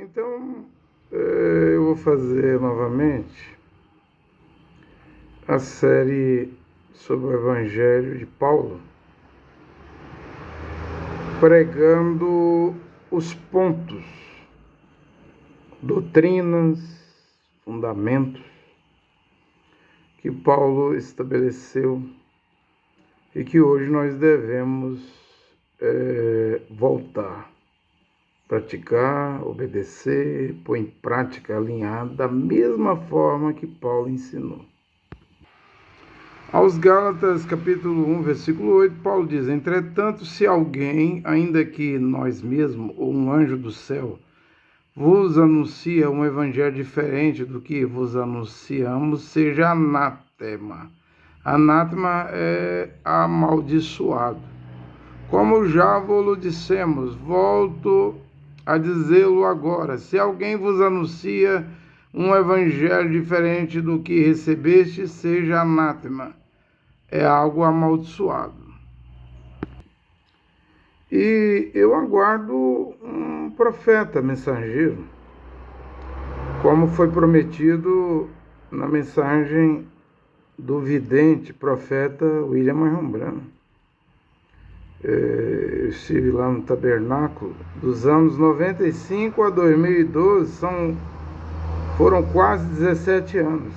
Então, eu vou fazer novamente a série sobre o Evangelho de Paulo, pregando os pontos, doutrinas, fundamentos que Paulo estabeleceu e que hoje nós devemos voltar, praticar, obedecer, pôr em prática, alinhar da mesma forma que Paulo ensinou. Aos Gálatas, capítulo 1, versículo 8, Paulo diz: entretanto, se alguém, ainda que nós mesmos, ou um anjo do céu, vos anuncia um evangelho diferente do que vos anunciamos, seja anátema. Anátema é amaldiçoado. Como já vos dissemos, volto a dizê-lo agora: se alguém vos anuncia um evangelho diferente do que recebeste, seja anátema. É algo amaldiçoado. E eu aguardo um profeta mensageiro, como foi prometido na mensagem do vidente profeta William Marion Branham. Eu estive lá no tabernáculo dos anos 95 a 2012, foram quase 17 anos.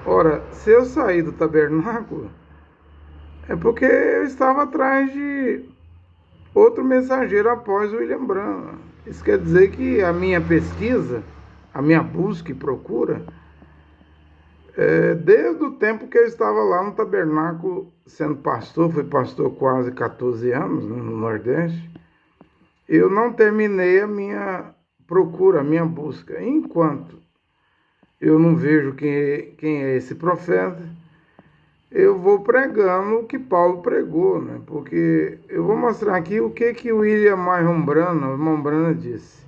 Ora, se eu sair do tabernáculo, é porque eu estava atrás de outro mensageiro após o William Branham. Isso quer dizer que a minha pesquisa, a minha busca e procura, desde o tempo que eu estava lá no tabernáculo sendo pastor, fui pastor quase 14 anos no Nordeste, eu não terminei a minha procura, a minha busca. Enquanto eu não vejo quem é esse profeta, eu vou pregando o que Paulo pregou, né? Porque eu vou mostrar aqui o que o William Marion Branham, o irmão Branham, disse.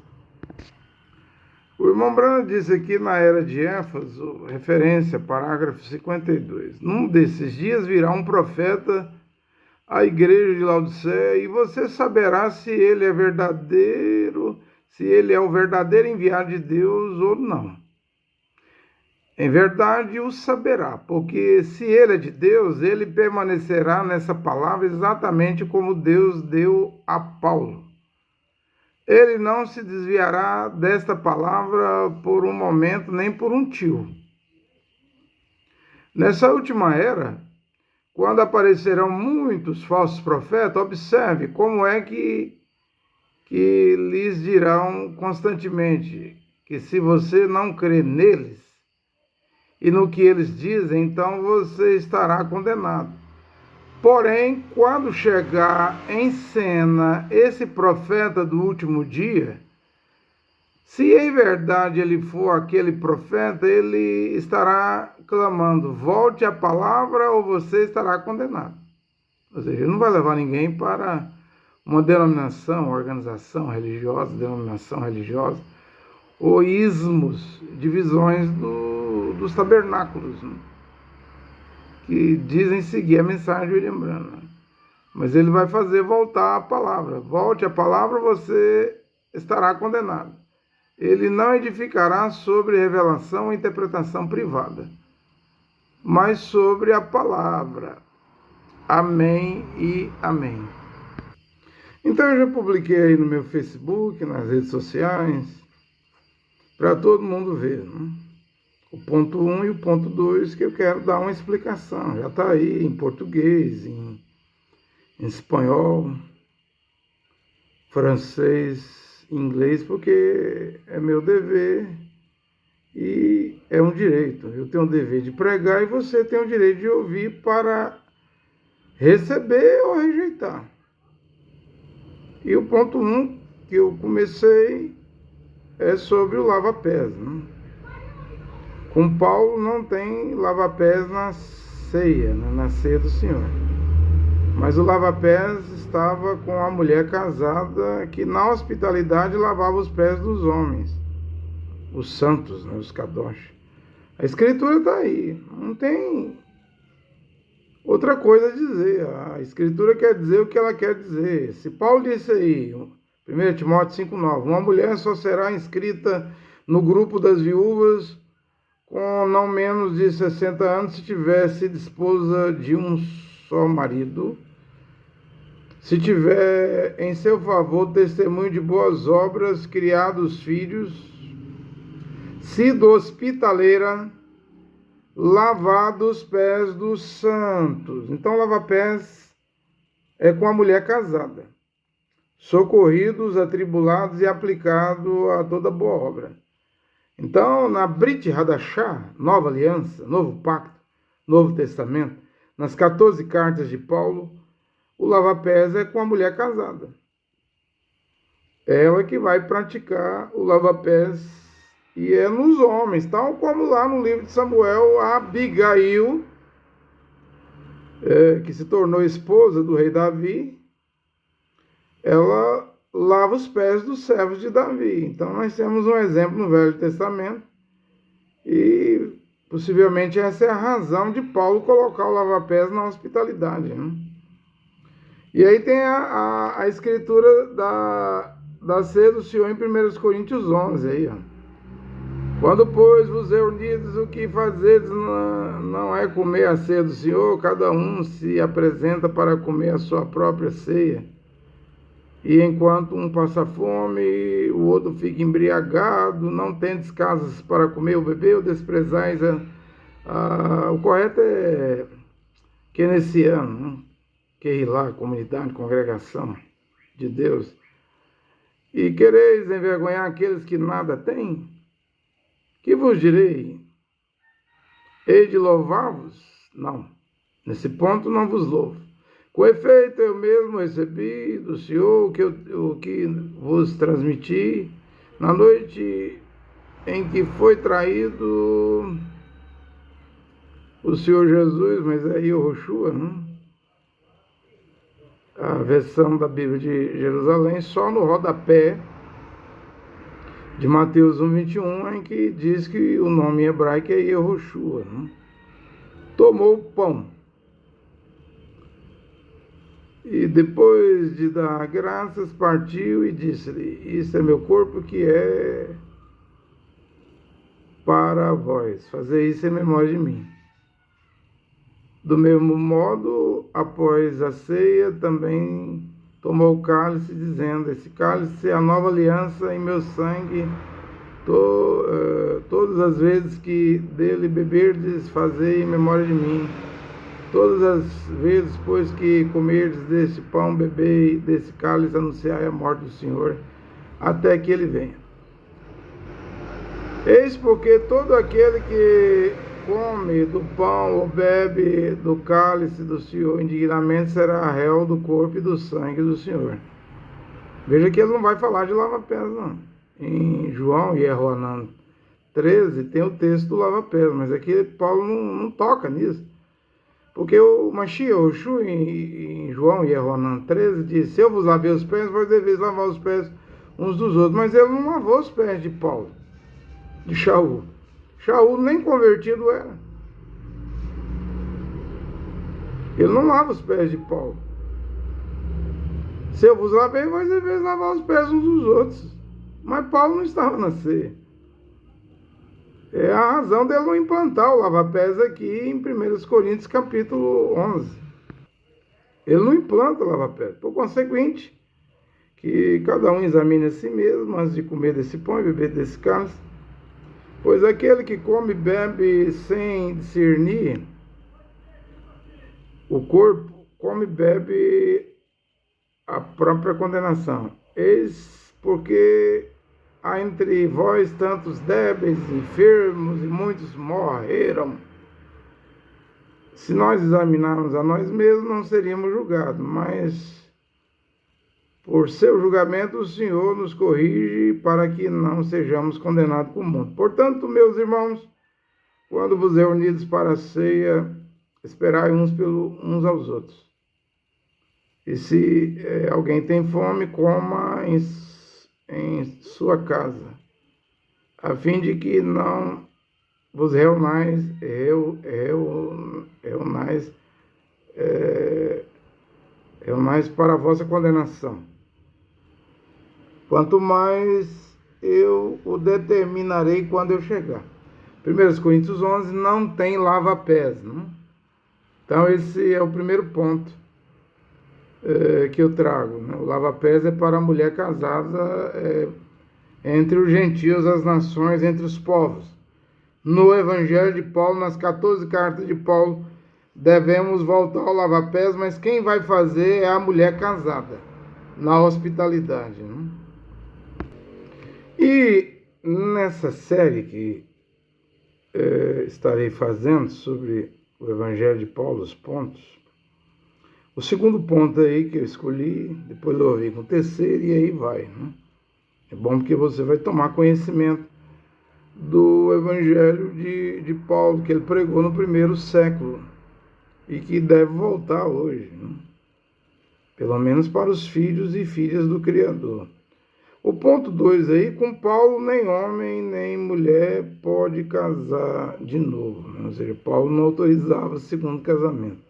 O irmão Branham disse aqui na Era de Éfeso, referência, parágrafo 52. Num desses dias virá um profeta à igreja de Laodiceia e você saberá se ele é verdadeiro, se ele é o verdadeiro enviado de Deus ou não. Em verdade o saberá, porque se ele é de Deus, ele permanecerá nessa palavra exatamente como Deus deu a Paulo. Ele não se desviará desta palavra por um momento, nem por um tio. Nessa última era, quando aparecerão muitos falsos profetas, observe como é que lhes dirão constantemente que se você não crê neles, e no que eles dizem, então você estará condenado. Porém, quando chegar em cena esse profeta do último dia, se em verdade ele for aquele profeta, ele estará clamando: volte a palavra ou você estará condenado. Ou seja, ele não vai levar ninguém para uma denominação religiosa, ou ismos, divisões dos tabernáculos, né? Que dizem seguir a mensagem de William Branham. Mas ele vai fazer voltar a palavra. Volte a palavra, você estará condenado. Ele não edificará sobre revelação ou interpretação privada, mas sobre a palavra. Amém e amém. Então eu já publiquei aí no meu Facebook, nas redes sociais, para todo mundo ver, né? O ponto 1 e o ponto 2, que eu quero dar uma explicação. Já está aí em português, em espanhol, francês, inglês, porque é meu dever e é um direito. Eu tenho o dever de pregar e você tem o direito de ouvir para receber ou rejeitar. E o ponto 1 que eu comecei é sobre o lava-pés, né? Com Paulo não tem lava-pés na ceia, né? Na ceia do Senhor. Mas o lava-pés estava com a mulher casada que na hospitalidade lavava os pés dos homens, os santos, né? Os kadosh. A escritura está aí, não tem outra coisa a dizer. A escritura quer dizer o que ela quer dizer. Se Paulo disse aí, 1 Timóteo 5,9. Uma mulher só será inscrita no grupo das viúvas com não menos de 60 anos se tiver sido esposa de um só marido, se tiver em seu favor testemunho de boas obras, criados filhos, sido hospitaleira, lavado os pés dos santos. Então, lavar pés é com a mulher casada, socorridos, atribulados e aplicado a toda boa obra. Então, na Brit Hadashah, Nova Aliança, Novo Pacto, Novo Testamento, nas 14 cartas de Paulo, o lava-pés é com a mulher casada. É ela que vai praticar o lava-pés e é nos homens, tal como lá no livro de Samuel, a Abigail, que se tornou esposa do rei Davi, ela lava os pés dos servos de Davi. Então nós temos um exemplo no Velho Testamento e possivelmente essa é a razão de Paulo colocar o lava-pés na hospitalidade, né? E aí tem a escritura da ceia do Senhor em 1 Coríntios 11 aí, ó. Quando, pois, vos reunides, o que fazedes não é comer a ceia do Senhor, cada um se apresenta para comer a sua própria ceia. E enquanto um passa fome, o outro fica embriagado, não tendes casas para comer ou beber, ou desprezais o correto é keynesiano, né? Keilah, comunidade, congregação de Deus. E quereis envergonhar aqueles que nada têm? Que vos direi? Hei de louvar-vos? Não, nesse ponto não vos louvo. Com efeito, eu mesmo recebi do Senhor o que vos transmiti na noite em que foi traído o Senhor Jesus, mas aí o Yoshua, né? A versão da Bíblia de Jerusalém, só no rodapé de Mateus 1,21, em que diz que o nome hebraico é Yehoshua, né? Tomou o pão e depois de dar graças, partiu e disse-lhe: isso é meu corpo que é para vós, fazer isso em memória de mim. Do mesmo modo, após a ceia, também tomou o cálice, dizendo: esse cálice é a nova aliança em meu sangue. Todas as vezes que dele beberdes, fazei em memória de mim. Todas as vezes, pois, que comerdes desse pão, bebei desse cálice, anunciai a morte do Senhor, até que ele venha. Eis porque todo aquele que come do pão ou bebe do cálice do Senhor indignamente será réu do corpo e do sangue do Senhor. Veja que ele não vai falar de lava-pés, não. Em João e Yohanan 13 tem o texto do lava-pés, mas aqui Paulo não toca nisso. Porque o Mashiach, o Shu, em João e Yohanan 13, diz: se eu vos lavei os pés, vós deveis lavar os pés uns dos outros. Mas ele não lavou os pés de Paulo, de Shaul. Shaul nem convertido era. Ele não lava os pés de Paulo. Se eu vos lavei, vós deveis lavar os pés uns dos outros. Mas Paulo não estava na ceia. É a razão dele não implantar o lava-pés aqui em 1 Coríntios capítulo 11. Ele não implanta o lava-pés. Por conseguinte, que cada um examine a si mesmo antes de comer desse pão e beber desse cálice. Pois aquele que come e bebe sem discernir o corpo, come e bebe a própria condenação. Eis porque há entre vós tantos débeis, enfermos, e muitos morreram. Se nós examinarmos a nós mesmos, não seríamos julgados, mas por seu julgamento o Senhor nos corrige para que não sejamos condenados com o mundo. Portanto, meus irmãos, quando vos reunides para a ceia, esperai uns aos outros. E se alguém tem fome, coma em sua casa, a fim de que não vos reunais para a vossa condenação. quanto mais eu o determinarei quando eu chegar. 1 Coríntios 11 não tem lava-pés, não? Então esse é o primeiro ponto que eu trago, né? O lava-pés é para a mulher casada entre os gentios, as nações, entre os povos. No Evangelho de Paulo, nas 14 cartas de Paulo, devemos voltar ao lava-pés, mas quem vai fazer é a mulher casada, na hospitalidade, né? E nessa série que estarei fazendo sobre o Evangelho de Paulo, os pontos, o segundo ponto aí que eu escolhi, depois eu vim com o terceiro e aí vai, né? É bom porque você vai tomar conhecimento do Evangelho de Paulo, que ele pregou no primeiro século e que deve voltar hoje, né? Pelo menos para os filhos e filhas do Criador. O ponto 2 aí, com Paulo nem homem nem mulher pode casar de novo, né? Ou seja, Paulo não autorizava o segundo casamento.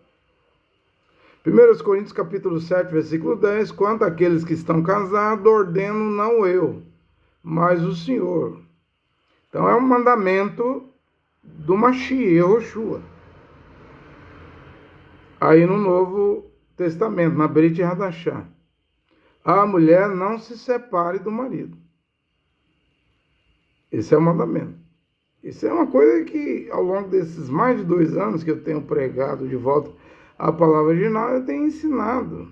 1 Coríntios capítulo 7, versículo 10, quanto àqueles que estão casados, ordeno não eu, mas o Senhor. Então é um mandamento do Mashiach, Yehoshua. Aí no Novo Testamento, na Brit Hadashah, a mulher não se separe do marido. Esse é o mandamento. Isso é uma coisa que ao longo desses mais de 2 anos que eu tenho pregado de volta a palavra original, eu tenho ensinado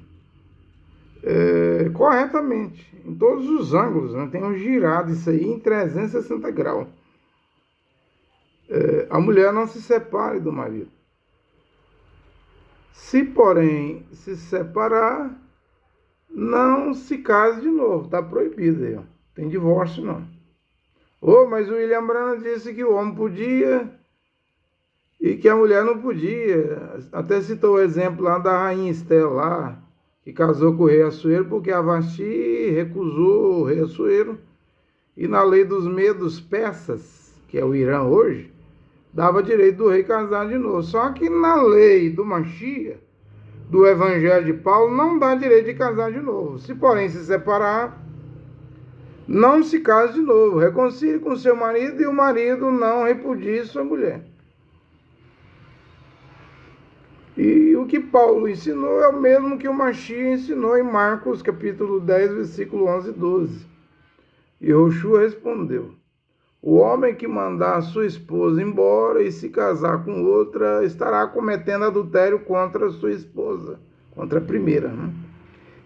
corretamente, em todos os ângulos, né? Tenho girado isso aí em 360 graus. A mulher não se separe do marido. Se, porém, se separar, não se case de novo, está proibido aí, ó. Tem divórcio não. Mas o William Branham disse que o homem podia e que a mulher não podia. Até citou o exemplo lá da rainha Esther lá, que casou com o rei Assuero porque a Vasti recusou o rei Assuero. E na lei dos medos persas, que é o Irã hoje, dava direito do rei casar de novo. Só que na lei do Mashiach, do Evangelho de Paulo, não dá direito de casar de novo. Se, porém, se separar, não se case de novo. Reconcilie com seu marido e o marido não repudie sua mulher. E o que Paulo ensinou é o mesmo que o Mashiach ensinou em Marcos, capítulo 10, versículo 11 e 12. E Yehoshua respondeu: o homem que mandar a sua esposa embora e se casar com outra estará cometendo adultério contra a sua esposa, contra a primeira, né?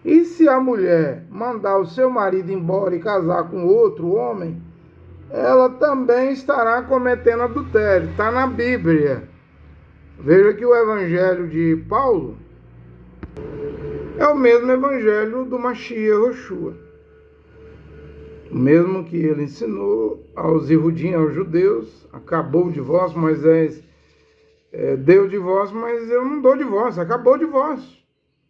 E se a mulher mandar o seu marido embora e casar com outro homem, ela também estará cometendo adultério. Está na Bíblia. Veja que o Evangelho de Paulo é o mesmo Evangelho do Mashiach Yehoshua. O mesmo que ele ensinou aos Yehudim, aos judeus. Acabou o divórcio, Moisés deu o divórcio, mas eu não dou divórcio, acabou o divórcio.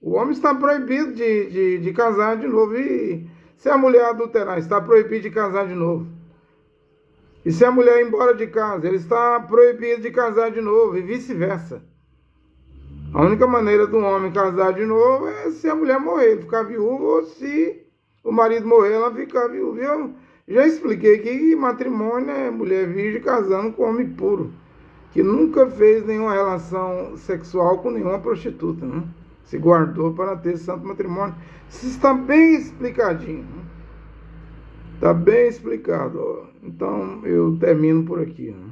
O homem está proibido de casar de novo. E se a mulher adulterar, está proibido de casar de novo. E se a mulher ir embora de casa, ele está proibido de casar de novo, e vice-versa. A única maneira do homem casar de novo é se a mulher morrer, ele ficar viúvo, ou se o marido morrer, ela ficar viúva. Eu já expliquei que matrimônio é mulher virgem casando com homem puro, que nunca fez nenhuma relação sexual com nenhuma prostituta, né? Se guardou para ter santo matrimônio. Isso está bem explicadinho, né? Está bem explicado. Então eu termino por aqui, né?